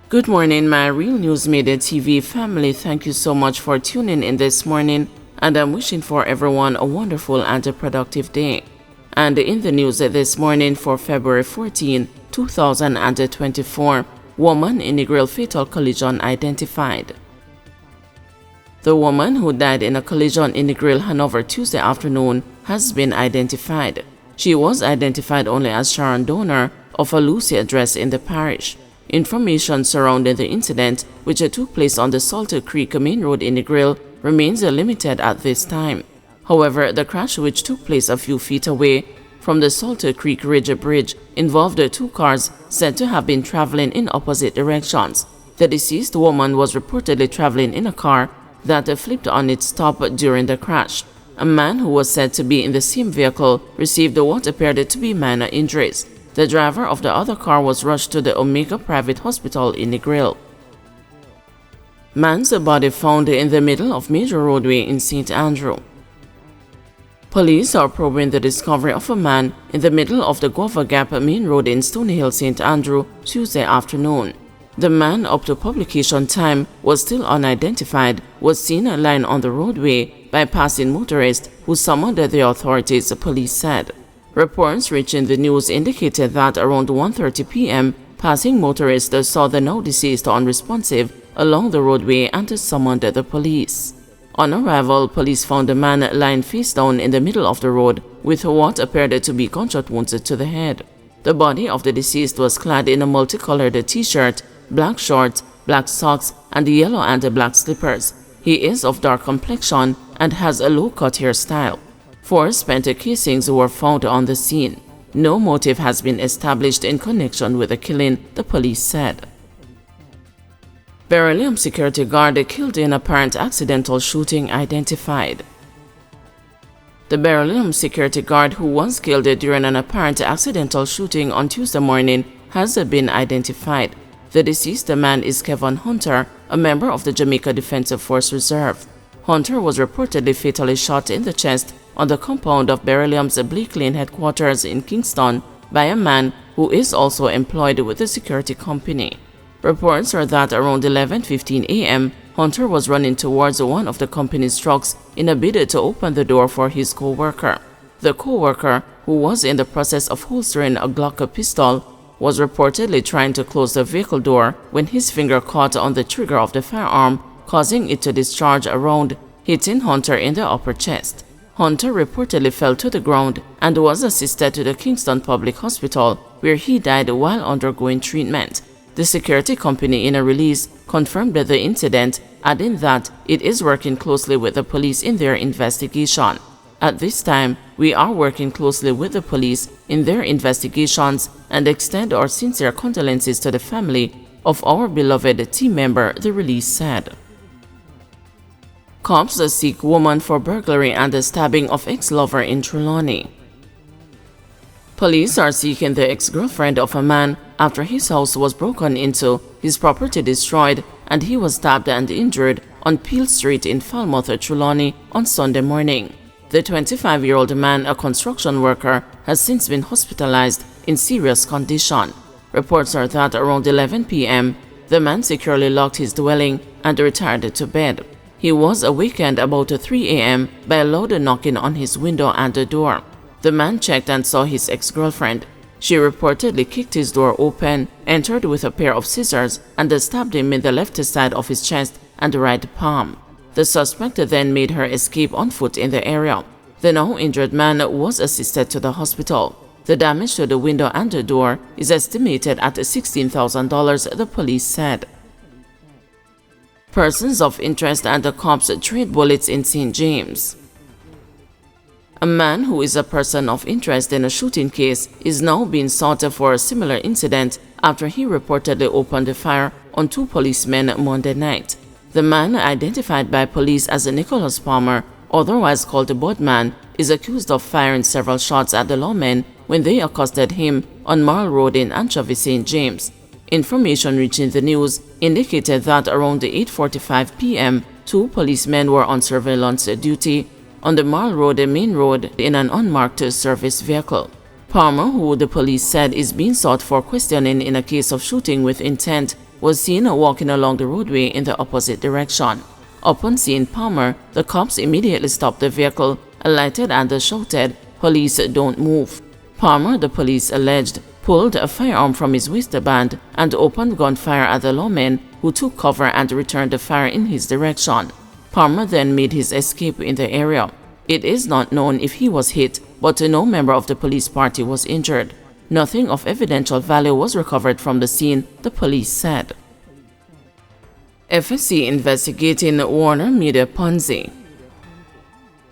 Good morning, my Real News Midday TV family. Thank you so much for tuning in this morning, and I'm wishing for everyone a wonderful and a productive day. And in the news this morning for February 14, 2024, woman in ExGirl fatal collision identified. The woman who died in a collision in ExGirl, Hanover Tuesday afternoon has been identified. She was identified only as Sharon Donor of a Lucy address in the parish. Information surrounding the incident, which took place on the Salter Creek Main Road in ExGirl, remains limited at this time. However, the crash, which took place a few feet away from the Salter Creek Ridge Bridge, involved two cars said to have been traveling in opposite directions. The deceased woman was reportedly traveling in a car that flipped on its top during the crash. A man who was said to be in the same vehicle received what appeared to be minor injuries. The driver of the other car was rushed to the Omega Private Hospital in ExGirl. Man's body found in the middle of major roadway in St. Andrew. Police are probing the discovery of a man in the middle of the Guava Gap Main Road in Stony Hill, St. Andrew, Tuesday afternoon. The man, up to publication time, was still unidentified, was seen lying on the roadway by passing motorists who summoned the authorities, police said. Reports reaching the news indicated that around 1:30 p.m., passing motorists saw the now deceased unresponsive along the roadway and summoned the police. On arrival, police found the man lying face down in the middle of the road with what appeared to be gunshot wounds to the head. The body of the deceased was clad in a multicolored t-shirt, black shorts, black socks, and yellow and black slippers. He is of dark complexion and has a low-cut hairstyle. 4 spent casings were found on the scene. No motive has been established in connection with the killing, the police said. Beryllium security guard killed in apparent accidental shooting identified. The Beryllium security guard who was killed during an apparent accidental shooting on Tuesday morning has been identified. The deceased man is Kevin Hunter, a member of the Jamaica Defensive Force Reserve. Hunter was reportedly fatally shot in the chest on the compound of Beryllium's Blake Lane headquarters in Kingston by a man who is also employed with the security company. Reports are that around 11:15 a.m., Hunter was running towards one of the company's trucks in a bid to open the door for his co-worker. The co-worker, who was in the process of holstering a Glock pistol, was reportedly trying to close the vehicle door when his finger caught on the trigger of the firearm, causing it to discharge a round, hitting Hunter in the upper chest. Hunter reportedly fell to the ground and was assisted to the Kingston Public Hospital, where he died while undergoing treatment. The security company, in a release, confirmed the incident, adding that it is working closely with the police in their investigation. At this time, we are working closely with the police in their investigations and extend our sincere condolences to the family of our beloved team member, the release said. Cops seek woman for burglary and the stabbing of ex-lover in Trelawney. Police are seeking the ex-girlfriend of a man after his house was broken into, his property destroyed, and he was stabbed and injured on Peel Street in Falmouth, Trelawney on Sunday morning. The 25-year-old man, a construction worker, has since been hospitalized in serious condition. Reports are that around 11 p.m., the man securely locked his dwelling and retired to bed. He was awakened about 3 a.m. by a loud knocking on his window and the door. The man checked and saw his ex-girlfriend. She reportedly kicked his door open, entered with a pair of scissors, and stabbed him in the left side of his chest and right palm. The suspect then made her escape on foot in the area. The now injured man was assisted to the hospital. The damage to the window and the door is estimated at $16,000, the police said. Persons of interest and the cops trade bullets in St. James. A man who is a person of interest in a shooting case is now being sought for a similar incident after he reportedly opened fire on 2 policemen Monday night. The man, identified by police as Nicholas Palmer, otherwise called the Budman, is accused of firing several shots at the lawmen when they accosted him on Marl Road in Anchovy, St. James. Information reaching the news indicated that around 8:45 p.m., 2 policemen were on surveillance duty on the Marl Road main road in an unmarked service vehicle. Palmer, who the police said is being sought for questioning in a case of shooting with intent, was seen walking along the roadway in the opposite direction. Upon seeing Palmer, the cops immediately stopped the vehicle, alighted and shouted, "Police, don't move." Palmer, the police alleged, pulled a firearm from his waistband and opened gunfire at the lawman, who took cover and returned the fire in his direction. Palmer then made his escape in the area. It is not known if he was hit, but no member of the police party was injured. Nothing of evidential value was recovered from the scene, the police said. FSC investigating Warner Media Ponzi.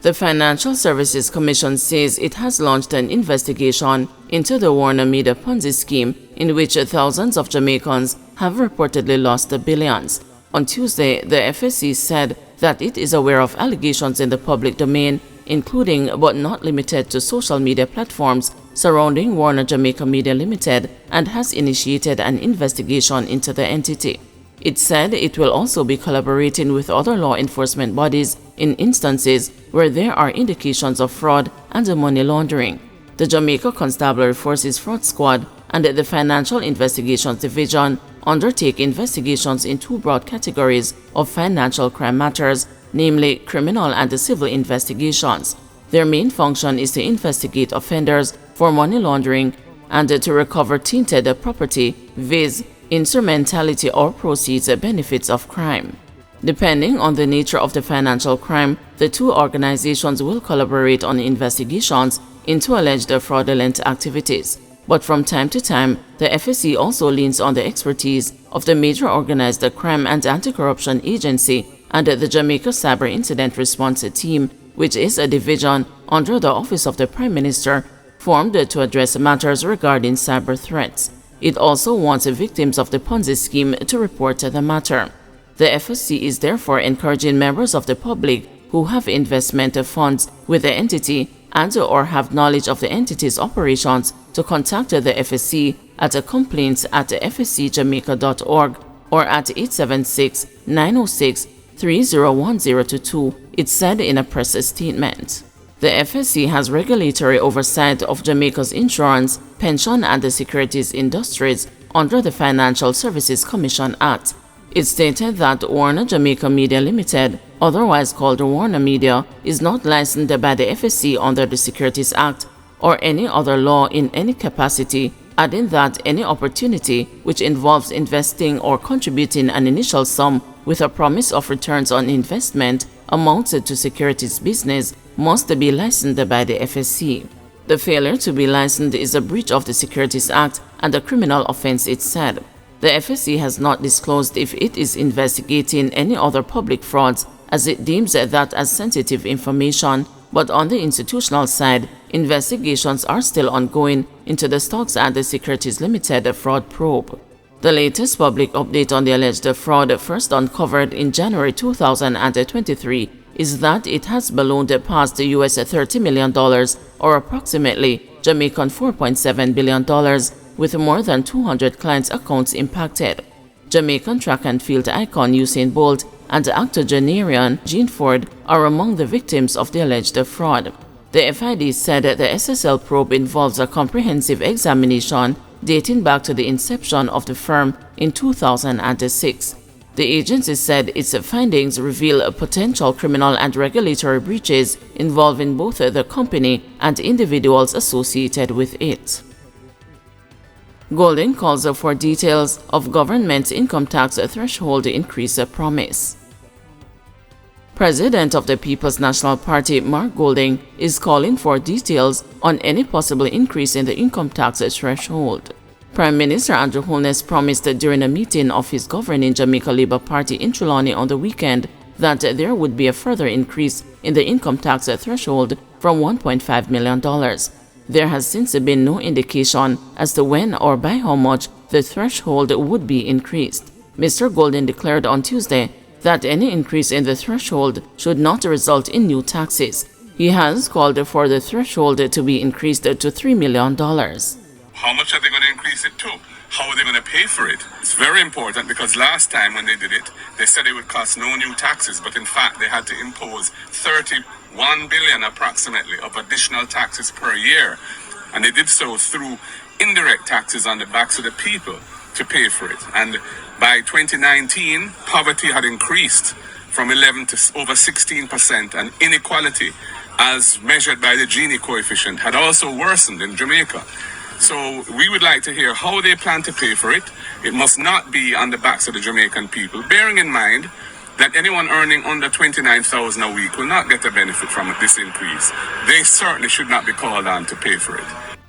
The Financial Services Commission says it has launched an investigation into the Warner Media Ponzi scheme, in which thousands of Jamaicans have reportedly lost billions. On Tuesday, the FSC said that it is aware of allegations in the public domain, including but not limited to social media platforms surrounding Warner Jamaica Media Limited, and has initiated an investigation into the entity. It said it will also be collaborating with other law enforcement bodies in instances where there are indications of fraud and money laundering. The Jamaica Constabulary Forces Fraud Squad and the Financial Investigations Division undertake investigations in two broad categories of financial crime matters, namely criminal and civil investigations. Their main function is to investigate offenders for money laundering and to recover tainted property, viz., instrumentality or proceeds benefits of crime. Depending on the nature of the financial crime, the two organizations will collaborate on investigations into alleged fraudulent activities. But from time to time, the FSC also leans on the expertise of the Major Organized Crime and Anti-Corruption Agency and the Jamaica Cyber Incident Response Team, which is a division under the Office of the Prime Minister formed to address matters regarding cyber threats. It also wants victims of the Ponzi scheme to report the matter. The FSC is therefore encouraging members of the public who have investment funds with the entity and/or have knowledge of the entity's operations to contact the FSC at complaints@fscjamaica.org or at 876-906-301022, it said in a press statement. The FSC has regulatory oversight of Jamaica's insurance, pension and the securities industries under the Financial Services Commission Act. It stated that Warner Jamaica Media Limited, otherwise called Warner Media, is not licensed by the FSC under the Securities Act or any other law in any capacity, adding that any opportunity which involves investing or contributing an initial sum with a promise of returns on investment amounted to securities business must be licensed by the FSC. The failure to be licensed is a breach of the Securities Act and a criminal offense, it said. The FSC has not disclosed if it is investigating any other public frauds, as it deems that as sensitive information, but on the institutional side, investigations are still ongoing into the Stocks and the Securities Limited fraud probe. The latest public update on the alleged fraud, first uncovered in January 2023, is that it has ballooned past the US $30 million, or approximately Jamaican $4.7 billion, with more than 200 clients' accounts impacted. Jamaican track and field icon Usain Bolt and octogenarian Jean Ford are among the victims of the alleged fraud. The FID said the SSL probe involves a comprehensive examination dating back to the inception of the firm in 2006. The agency said its findings reveal potential criminal and regulatory breaches involving both the company and individuals associated with it. Golden calls for details of government's income tax threshold increase promise. President of the People's National Party, Mark Golding, is calling for details on any possible increase in the income tax threshold. Prime Minister Andrew Holness promised during a meeting of his governing Jamaica Labour Party in Trelawney on the weekend that there would be a further increase in the income tax threshold from $1.5 million. There has since been no indication as to when or by how much the threshold would be increased. Mr. Golden declared on Tuesday that any increase in the threshold should not result in new taxes. He has called for the threshold to be increased to $3 million. How much are they going to increase it to? How are they going to pay for it? It's very important because last time when they did it, they said it would cost no new taxes, but in fact they had to impose 31 billion approximately of additional taxes per year. And they did so through indirect taxes on the backs of the people to pay for it. And By 2019, poverty had increased from 11 to over 16%, and inequality, as measured by the Gini coefficient, had also worsened in Jamaica. So we would like to hear how they plan to pay for it. It must not be on the backs of the Jamaican people, bearing in mind that anyone earning under $29,000 a week will not get a benefit from this increase. They certainly should not be called on to pay for it.